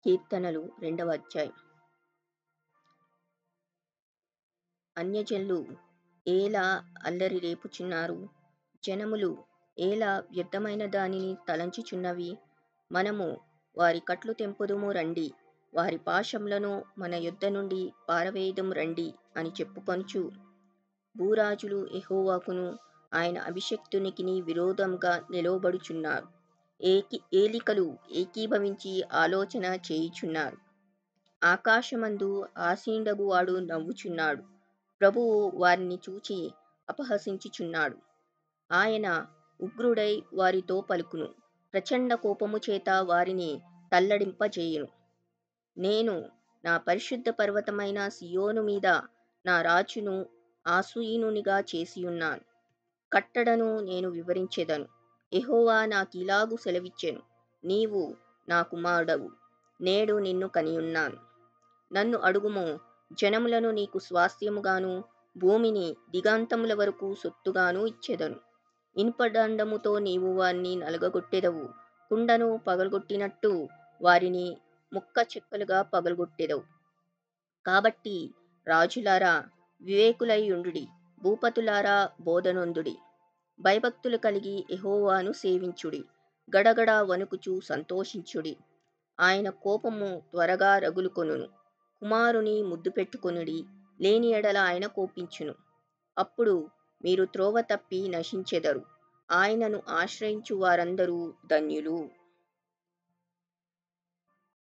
కీర్తనలు 2వ అధ్యాయం. అన్యజనులు ఏలా అల్లరి రేపుచున్నారు? జనములు ఏలా వ్యర్థమైన దానిని తలంచుచున్నవి? మనము వారి కట్లు తెంపుదుము రండి, వారి పాశములను మన యొద్ద నుండి పారవేయుదుము రండి అని చెప్పుకొనుచు, భూరాజులు యెహోవాకును ఆయన అభిషిక్తునికిని విరోధంగా నిలువబడుచున్నారు. ఏలికలు ఏకీభవించి ఆలోచన చేయుచున్నారు. ఆకాశమందు ఆసీనుడగువాడు నవ్వుచున్నాడు. ప్రభువు వారిని చూచి అపహసించుచున్నాడు. ఆయన ఉగ్రుడై వారితో పలుకును. ప్రచండ కోపము చేత వారిని తల్లడింపజేయును. నేను నా పరిశుద్ధ పర్వతమైన సియోను మీద నా రాజును ఆసీనునిగా చేసియున్నాను. కట్టడను నేను వివరించెదను. యెహోవా నాకీలాగు సెలవిచ్చెను. నీవు నా కుమారుడవు, నేడు నిన్ను కనియున్నాను. నన్ను అడుగుము, జనములను నీకు స్వాస్థ్యముగాను, భూమిని దిగంతముల వరకు సొత్తుగాను ఇచ్చెదను. ఇనుపదండముతో నీవు వారిని నలగగొట్టెదవు. కుండను పగలగొట్టినట్టు వారిని ముక్క చెక్కలుగా పగలగొట్టెదవు. కాబట్టి రాజులారా వివేకులై యుండుడి, భూపతులారా బోధనొందుడి. భయభక్తులు కలిగి యెహోవాను సేవించుడి. గడగడ వణుకుచు సంతోషించుడి. ఆయన కోపము త్వరగా రగులుకొనును. కుమారుని ముద్దు పెట్టుకొనుడి, లేని ఎడల ఆయన కోపించును. అప్పుడు మీరు త్రోవ తప్పి నశించెదరు. ఆయనను ఆశ్రయించు వారందరూ ధన్యులు.